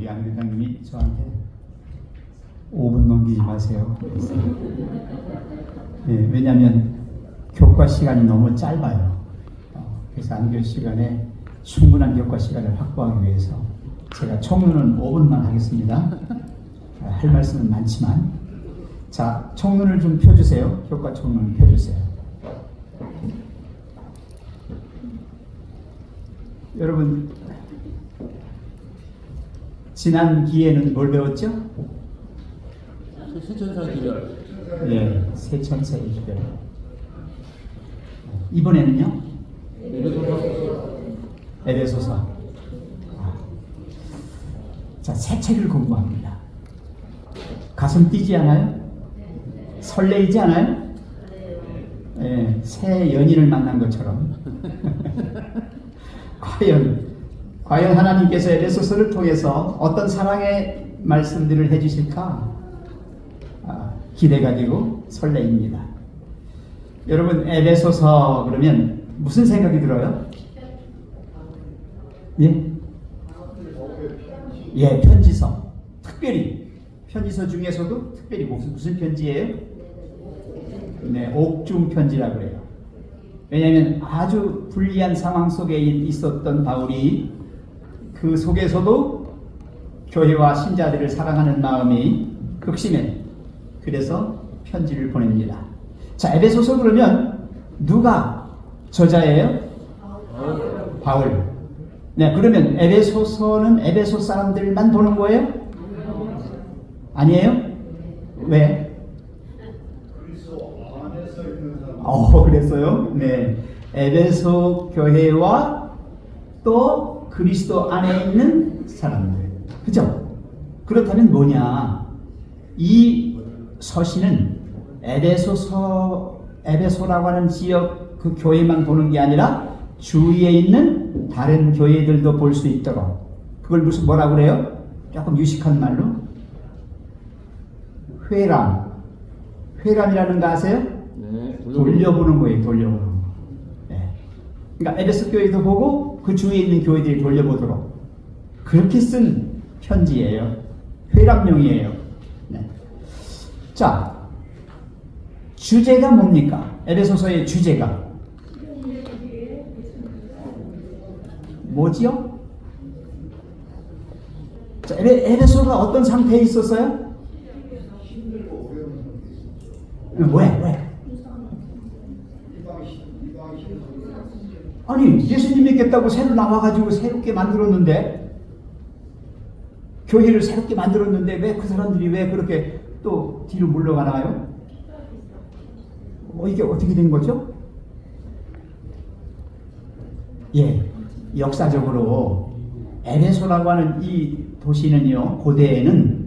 우리 안 회장님이 저한테 5분 넘기지 마세요. 예, 왜냐하면 교과 시간이 너무 짧아요. 그래서 안교 시간에 충분한 교과 시간을 확보하기 위해서 제가 총론은 5분만 하겠습니다. 할 말씀은 많지만, 자, 총론을 좀 펴주세요. 교과 총론을 펴주세요. 여러분, 지난 기회는 뭘 배웠죠? 세천사 기별. 예, 세천사의 기별. 이번에는요? 에베소서. 자, 새 책을 공부합니다. 가슴 뛰지 않아요? 설레이지 않아요? 예, 새 연인을 만난 것처럼. 과연 하나님께서 에베소서를 통해서 어떤 사랑의 말씀들을 해주실까? 기대가 되고 설레입니다. 여러분, 에베소서 그러면 무슨 생각이 들어요? 예? 예, 편지서. 특별히 편지서 중에서도 특별히 무슨 편지예요? 네, 옥중 편지라고 해요. 왜냐하면 아주 불리한 상황 속에 있었던 바울이 그 속에서도 교회와 신자들을 사랑하는 마음이 극심해. 그래서 편지를 보냅니다. 자, 에베소서 그러면 누가 저자예요? 바울. 네, 그러면 에베소서는 에베소 사람들만 보는 거예요? 아니에요? 왜? 그랬어요? 네. 에베소 교회와 또 그리스도 안에 있는 사람들. 그죠? 그렇다면 뭐냐? 이 서신은 에베소라고 하는 지역 그 교회만 보는 게 아니라 주위에 있는 다른 교회들도 볼 수 있도록, 그걸 뭐라고 그래요? 조금 유식한 말로 회람이라는 거 아세요? 네, 돌려보는 거예요. 돌려보는 거. 네. 그러니까 에베소 교회도 보고 그 주위에 있는 교회들이 돌려보도록 그렇게 쓴 편지예요. 회람용이에요. 네. 자, 주제가 뭡니까? 에베소서의 주제가 뭐지요? 자, 에베소가 어떤 상태에 있었어요? 왜? 아니, 예수님 믿겠다고 새로 나와가지고 새롭게 만들었는데, 교회를 새롭게 만들었는데 왜 그 사람들이 왜 그렇게 또 뒤로 물러가나요? 이게 어떻게 된 거죠? 예, 역사적으로 에베소라고 하는 이 도시는요, 고대에는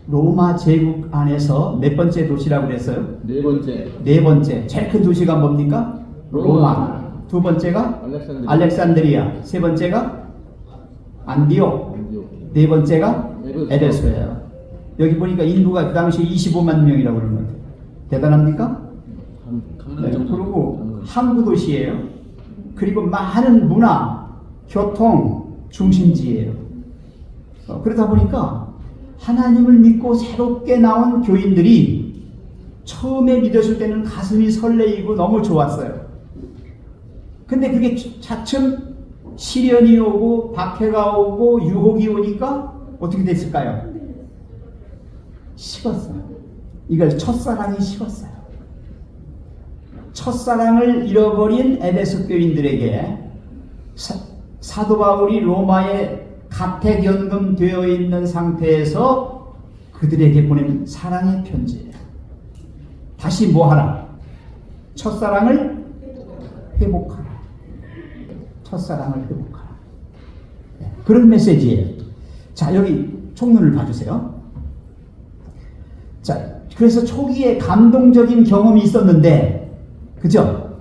로마 제국 안에서 몇 번째 도시라고 그랬어요? 네 번째. 제일 큰 도시가 뭡니까? 로마. 두 번째가 알렉산드리아. 세 번째가 안디옥. 네 번째가 에베소예요. 여기 보니까 인구가 그 당시에 25만 명이라고 그러는 것 같아요. 대단합니까? 네, 그리고 항구 도시예요. 그리고 많은 문화, 교통 중심지예요. 그러다 보니까 하나님을 믿고 새롭게 나온 교인들이 처음에 믿었을 때는 가슴이 설레이고 너무 좋았어요. 근데 그게 차츰 시련이 오고 박해가 오고 유혹이 오니까 어떻게 됐을까요? 식었어요. 이걸 첫사랑이 식었어요. 첫사랑을 잃어버린 에베소 교인들에게 사도 바울이 로마에 가택연금되어 있는 상태에서 그들에게 보낸 사랑의 편지예요. 다시 뭐하라? 첫사랑을 회복하라. 첫사랑을 회복하라. 네, 그런 메시지예요. 자, 여기 총론을 봐주세요. 자, 그래서 초기에 감동적인 경험이 있었는데, 그죠?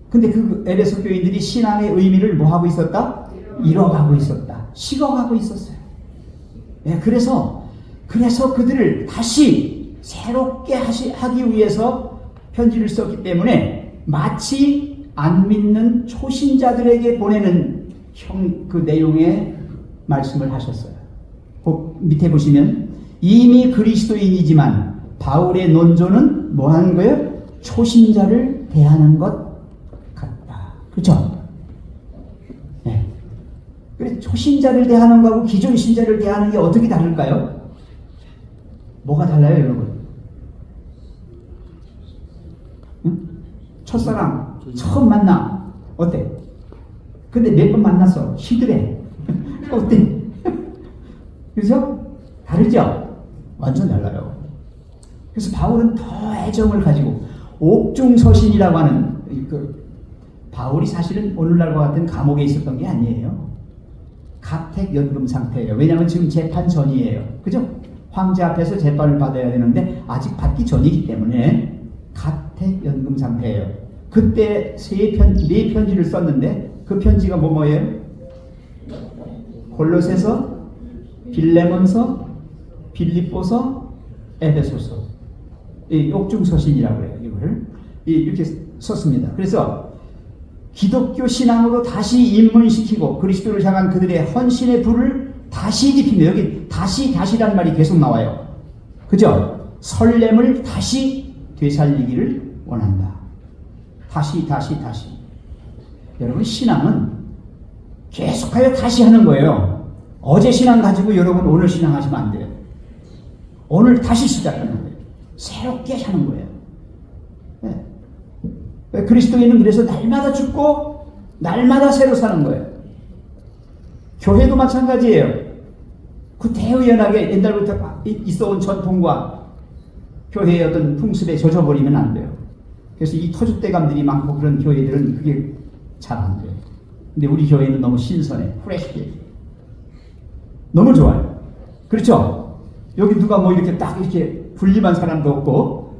근데 그 에베소 교인들이 신앙의 의미를 뭐하고 있었다? 잃어가고 있었다. 식어가고 있었어요. 네, 그래서 그들을 다시 새롭게 하기 위해서 편지를 썼기 때문에 마치 안 믿는 초신자들에게 보내는 그 내용의 말씀을 하셨어요. 밑에 보시면 이미 그리스도인이지만 바울의 논조는 뭐 하는 거예요? 초신자를 대하는 것 같다. 그렇죠? 네. 그래, 초신자를 대하는 거하고 기존 신자를 대하는 게 어떻게 다를까요? 뭐가 달라요, 여러분? 응? 첫사랑 처음 만나 어때? 근데 몇 번 만났어 시들해. 어때? 그죠? 다르죠? 완전 달라요. 그래서 바울은 더 애정을 가지고 옥중서신이라고 하는 바울이 사실은 오늘날과 같은 감옥에 있었던 게 아니에요. 가택연금 상태예요. 왜냐하면 지금 재판 전이에요. 그죠? 황제 앞에서 재판을 받아야 되는데 아직 받기 전이기 때문에 가택연금 상태예요. 그때 네 편지를 썼는데 그 편지가 뭐예요? 골로새서, 빌레몬서, 빌립보서, 에베소서. 이 옥중서신이라고 해요. 이걸 이렇게 썼습니다. 그래서 기독교 신앙으로 다시 입문시키고 그리스도를 향한 그들의 헌신의 불을 다시 지피며, 여기 다시란 말이 계속 나와요. 그죠? 설렘을 다시 되살리기를 원한다. 다시. 여러분, 신앙은 계속하여 다시 하는 거예요. 어제 신앙 가지고 여러분 오늘 신앙 하시면 안 돼요. 오늘 다시 시작하는 거예요. 새롭게 하는 거예요. 네. 그리스도인은 그래서 날마다 죽고 날마다 새로 사는 거예요. 교회도 마찬가지예요. 그 대의연하게 옛날부터 있어온 전통과 교회의 어떤 풍습에 젖어버리면 안 돼요. 그래서 이 터줏대감들이 많고 그런 교회들은 그게 잘 안 돼요. 근데 우리 교회는 너무 신선해. 프레시해. 너무 좋아요. 그렇죠? 여기 누가 뭐 이렇게 딱 이렇게 분림한 사람도 없고,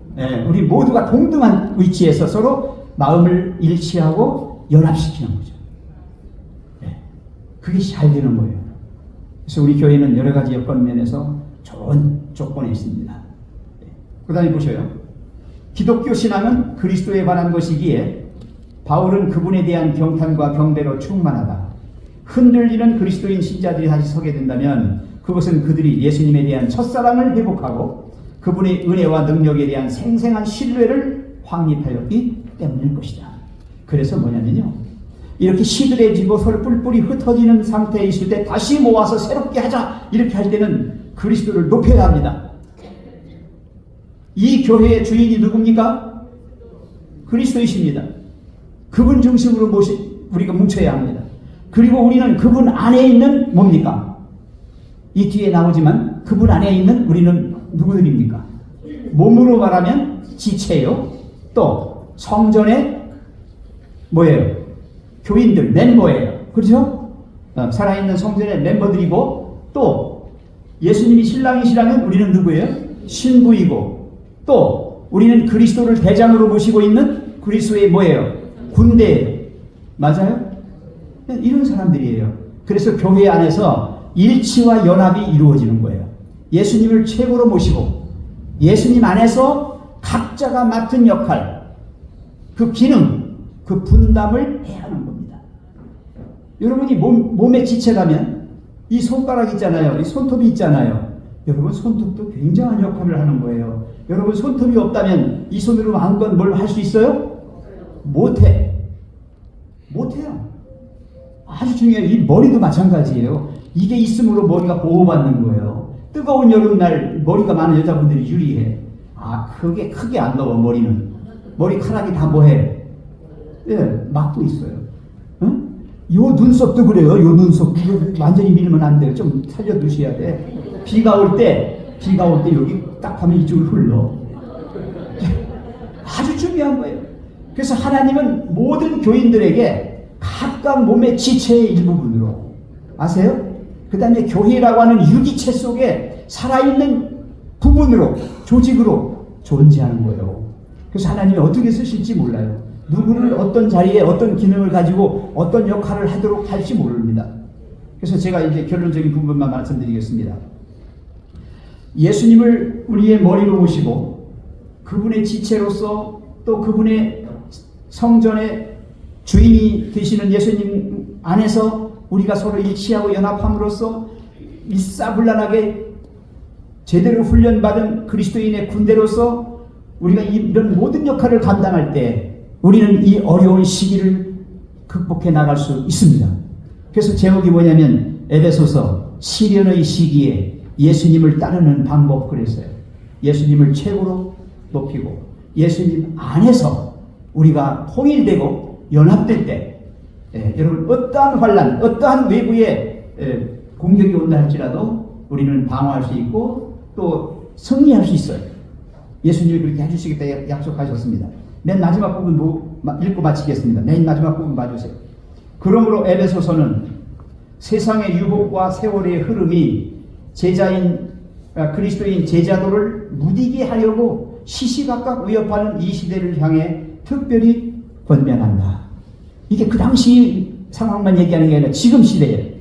우리 모두가 동등한 위치에서 서로 마음을 일치하고 연합시키는 거죠. 그게 잘 되는 거예요. 그래서 우리 교회는 여러 가지 여건 면에서 좋은 조건에 있습니다. 그 다음에 보셔요. 기독교 신앙은 그리스도에 관한 것이기에 바울은 그분에 대한 경탄과 경배로 충만하다. 흔들리는 그리스도인 신자들이 다시 서게 된다면 그것은 그들이 예수님에 대한 첫사랑을 회복하고 그분의 은혜와 능력에 대한 생생한 신뢰를 확립하였기 때문일 것이다. 그래서 뭐냐면요, 이렇게 시들해지고 서로 뿔뿔이 흩어지는 상태에 있을 때 다시 모아서 새롭게 하자, 이렇게 할 때는 그리스도를 높여야 합니다. 이 교회의 주인이 누굽니까? 그리스도이십니다. 그분 중심으로 우리가 뭉쳐야 합니다. 그리고 우리는 그분 안에 있는 뭡니까? 이 뒤에 나오지만 그분 안에 있는 우리는 누구들입니까? 몸으로 말하면 지체요. 또 성전의 뭐예요? 교인들, 멤버예요. 그렇죠? 살아있는 성전의 멤버들이고, 또 예수님이 신랑이시라면 우리는 누구예요? 신부이고, 또 우리는 그리스도를 대장으로 모시고 있는 그리스도의 뭐예요? 군대예요. 맞아요? 이런 사람들이에요. 그래서 교회 안에서 일치와 연합이 이루어지는 거예요. 예수님을 최고로 모시고 예수님 안에서 각자가 맡은 역할, 그 기능, 그 분담을 해야 하는 겁니다. 여러분이 몸의 지체라면 이 손가락 있잖아요. 이 손톱이 있잖아요. 여러분 손톱도 굉장한 역할을 하는 거예요. 여러분 손톱이 없다면 이 손으로 마음껏 뭘 할 수 있어요? 못해요. 아주 중요해요. 이 머리도 마찬가지예요. 이게 있음으로 머리가 보호받는 거예요. 뜨거운 여름날 머리가 많은 여자분들이 유리해. 그게 크게 안 더워. 머리카락이 다 뭐해? 막고 있어요. 응? 요 눈썹도 그래요. 요 눈썹 완전히 밀면 안 돼요. 좀 살려두셔야 돼. 비가 올 때 여기 딱 하면 이쪽으로 흘러. 아주 중요한 거예요. 그래서 하나님은 모든 교인들에게 각각 몸의 지체의 일부분으로, 아세요? 그 다음에 교회라고 하는 유기체 속에 살아있는 부분으로, 조직으로 존재하는 거예요. 그래서 하나님이 어떻게 쓰실지 몰라요. 누구를 어떤 자리에 어떤 기능을 가지고 어떤 역할을 하도록 할지 모릅니다. 그래서 제가 이제 결론적인 부분만 말씀드리겠습니다. 예수님을 우리의 머리로 모시고 그분의 지체로서 또 그분의 성전의 주인이 되시는 예수님 안에서 우리가 서로 일치하고 연합함으로써 일사불란하게 제대로 훈련받은 그리스도인의 군대로서 우리가 이런 모든 역할을 감당할 때 우리는 이 어려운 시기를 극복해 나갈 수 있습니다. 그래서 제목이 뭐냐면 에베소서 시련의 시기에 예수님을 따르는 방법 그랬어요. 예수님을 최고로 높이고 예수님 안에서 우리가 통일되고 연합될 때 여러분 어떠한 환난, 어떠한 외부의 공격이 온다 할지라도 우리는 방어할 수 있고 또 승리할 수 있어요. 예수님이 그렇게 해주시겠다 약속하셨습니다. 맨 마지막 부분 읽고 마치겠습니다. 맨 마지막 부분 봐주세요. 그러므로 에베소서는 세상의 유혹과 세월의 흐름이 그리스도인 제자도를 무디게 하려고 시시각각 위협하는 이 시대를 향해 특별히 권면한다. 이게 그 당시 상황만 얘기하는 게 아니라 지금 시대에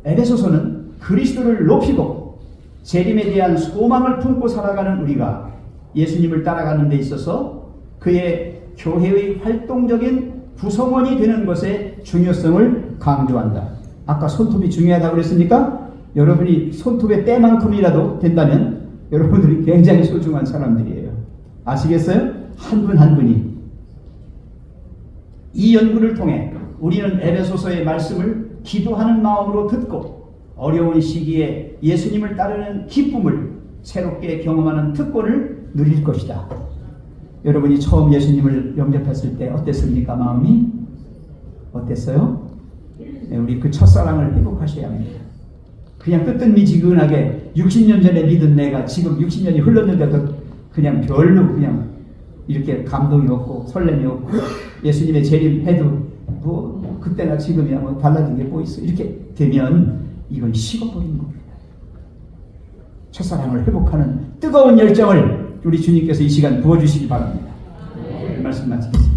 에베소서는 그리스도를 높이고 재림에 대한 소망을 품고 살아가는 우리가 예수님을 따라가는 데 있어서 그의 교회의 활동적인 구성원이 되는 것의 중요성을 강조한다. 아까 손톱이 중요하다고 그랬습니까? 여러분이 손톱의 때만큼이라도 된다면 여러분들이 굉장히 소중한 사람들이에요. 아시겠어요? 한 분 한 분이. 이 연구를 통해 우리는 에베소서의 말씀을 기도하는 마음으로 듣고 어려운 시기에 예수님을 따르는 기쁨을 새롭게 경험하는 특권을 누릴 것이다. 여러분이 처음 예수님을 영접했을 때 어땠습니까? 마음이? 어땠어요? 우리 그 첫사랑을 회복하셔야 합니다. 그냥 뜨뜻미지근하게 60년 전에 믿은 내가 지금 60년이 흘렀는데도 그냥 별로 그냥 이렇게 감동이 없고 설렘이 없고 예수님의 재림해도 뭐 그때나 지금이야 뭐 달라진 게 뭐 있어 이렇게 되면 이건 식어버리는 겁니다. 첫사랑을 회복하는 뜨거운 열정을 우리 주님께서 이 시간 부어주시기 바랍니다. 말씀 마치겠습니다.